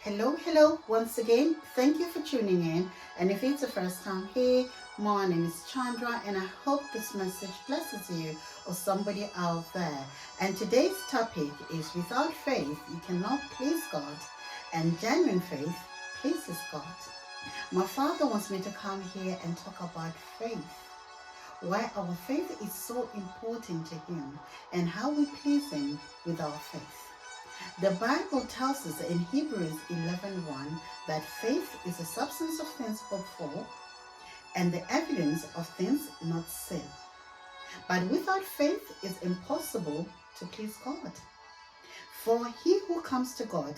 Hello, once again. Thank you for tuning in. And if it's the first time here, my name is Chandra, and I hope this message blesses you or somebody out there. And today's topic is without faith, you cannot please God, and genuine faith pleases God. My father wants me to come here and talk about faith, why our faith is so important to him, and how we please him with our faith. The Bible tells us in Hebrews 11:1 that faith is the substance of things hoped for and the evidence of things not seen. But without faith, it's impossible to please God. For he who comes to God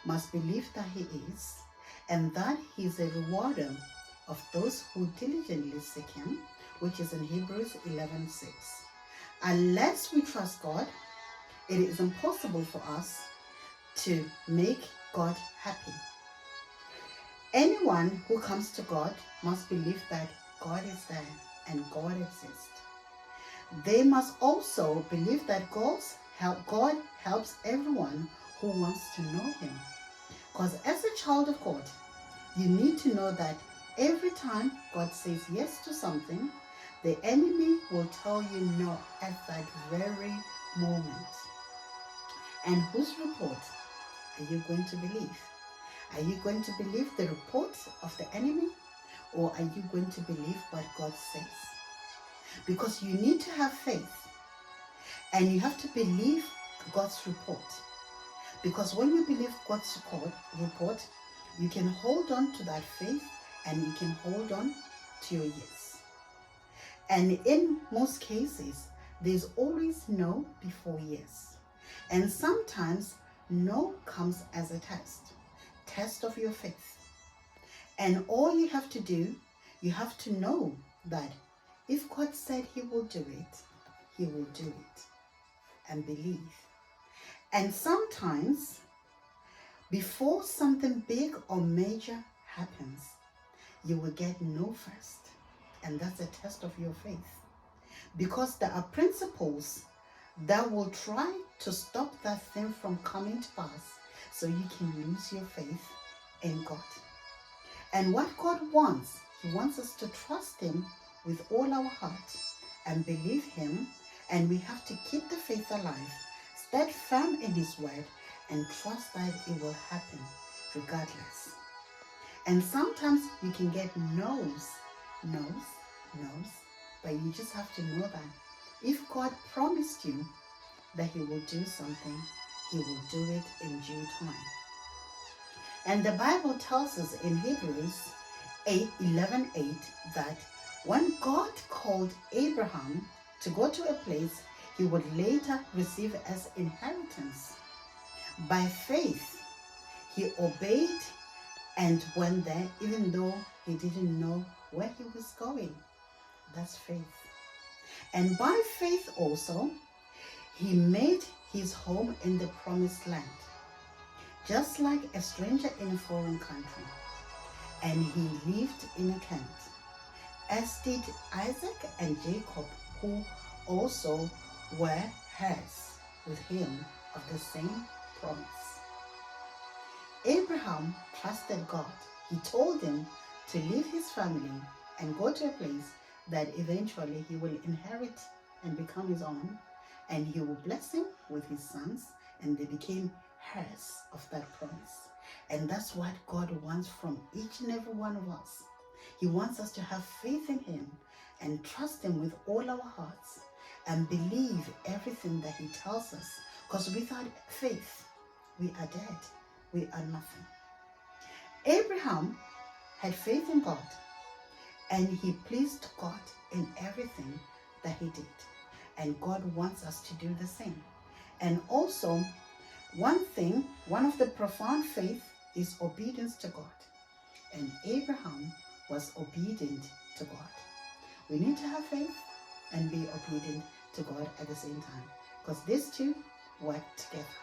must believe that he is, and that he is a rewarder of those who diligently seek him, which is in Hebrews 11:6. Unless we trust God, it is impossible for us to make God happy. Anyone who comes to God must believe that God is there and God exists. They must also believe that God helps everyone who wants to know him. Because as a child of God, you need to know that every time God says yes to something, the enemy will tell you no at that very moment. And whose report are you going to believe? Are you going to believe the report of the enemy, or are you going to believe what God says? Because you need to have faith, and you have to believe God's report. Because when you believe God's report, you can hold on to that faith, and you can hold on to your yes. And in most cases, there's always no before yes. And sometimes no comes as a test of your faith. And all you have to do, you have to know that if God said he will do it, he will do it. And believe. And sometimes, before something big or major happens, you will get no first. And that's a test of your faith. Because there are principles that will try to stop that thing from coming to pass, so you can lose your faith in God. And what God wants, he wants us to trust him with all our heart and believe him, and we have to keep the faith alive, stand firm in his word, and trust that it will happen regardless. And sometimes you can get no's, but you just have to know that if God promised you that he will do something, he will do it in due time. And the Bible tells us in Hebrews 11:8 that when God called Abraham to go to a place he would later receive as inheritance, by faith he obeyed and went there even though he didn't know where he was going. That's faith. And by faith also, he made his home in the promised land, just like a stranger in a foreign country. And he lived in a tent, as did Isaac and Jacob, who also were heirs with him of the same promise. Abraham trusted God. He told him to leave his family and go to a place that eventually he will inherit and become his own, and he will bless him with his sons, and they became heirs of that promise. And that's what God wants from each and every one of us. He wants us to have faith in him and trust him with all our hearts and believe everything that he tells us. Because without faith, we are dead. We are nothing. Abraham had faith in God, and he pleased God in everything that he did. And God wants us to do the same. And also, one of the profound faith is obedience to God. And Abraham was obedient to God. We need to have faith and be obedient to God at the same time, because these two work together.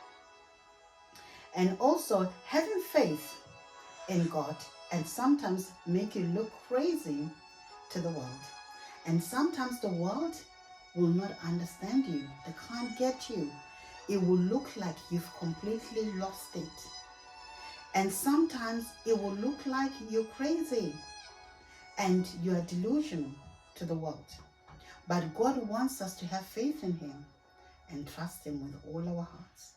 And also, having faith in God and sometimes make you look crazy to the world. And sometimes the world will not understand you. They can't get you. It will look like you've completely lost it. And sometimes it will look like you're crazy and you are delusional to the world. But God wants us to have faith in Him and trust Him with all our hearts.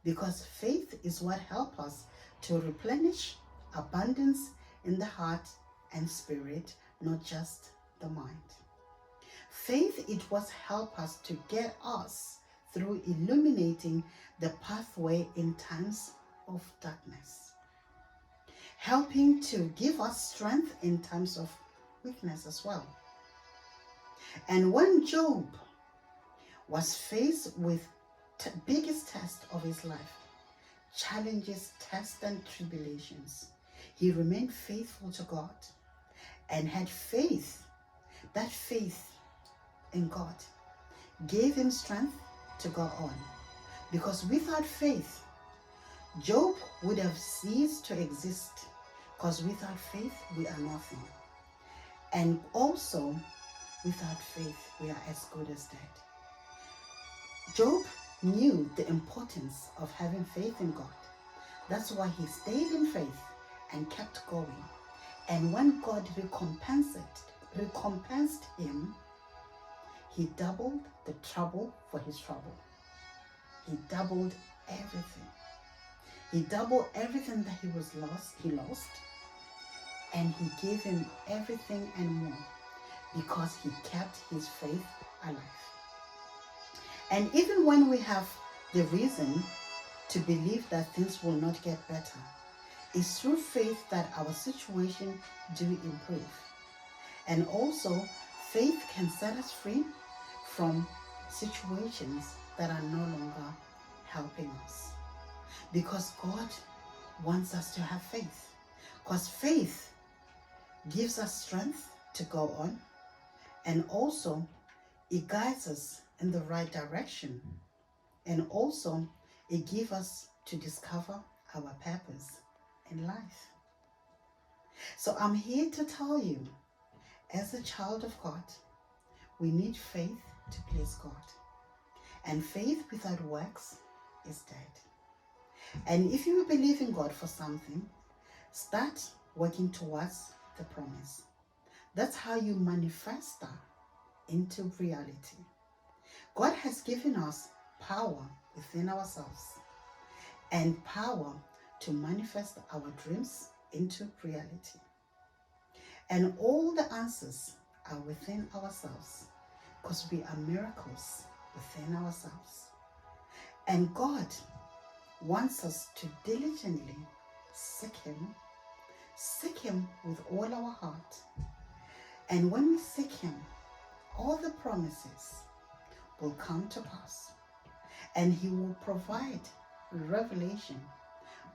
Because faith is what helps us to replenish abundance in the heart and spirit, not just the mind. Faith, it was help us to get us through illuminating the pathway in times of darkness, helping to give us strength in times of weakness as well. And when Job was faced with biggest test of his life, challenges, tests, and tribulations, he remained faithful to God and had faith. That faith in God gave him strength to go on. Because without faith, Job would have ceased to exist. Because without faith, we are nothing. And also, without faith, we are as good as dead. Job knew the importance of having faith in God. That's why he stayed in faith and kept going. And when God recompensed him, he doubled the trouble for his trouble. He doubled everything. He doubled everything that he lost, and he gave him everything and more because he kept his faith alive. And even when we have the reason to believe that things will not get better, it's through faith that our situation do improve. And also, faith can set us free from situations that are no longer helping us. Because God wants us to have faith. Because faith gives us strength to go on, and also it guides us in the right direction, and also it gives us to discover our purpose in life. So I'm here to tell you, as a child of God, we need faith to please God. And faith without works is dead. And if you believe in God for something, start working towards the promise. That's how you manifest that into reality. God has given us power within ourselves and power to manifest our dreams into reality. And all the answers are within ourselves, because we are miracles within ourselves. And God wants us to diligently seek Him with all our heart. And when we seek Him, all the promises will come to pass. And He will provide revelation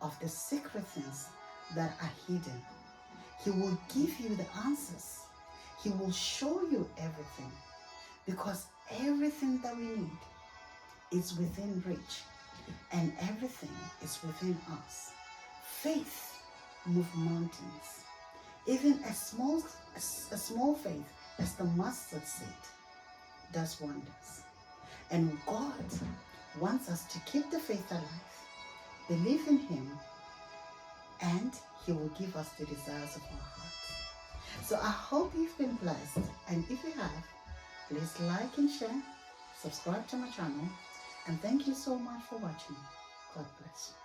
of the secret things that are hidden. He will give you the answers. He will show you everything, because everything that we need is within reach, and everything is within us. Faith moves mountains. Even a small faith as the mustard seed does wonders. And God wants us to keep the faith alive, believe in Him, and He will give us the desires of our hearts. So I hope you've been blessed, and if you have, please like and share, subscribe to my channel, and thank you so much for watching. God bless you.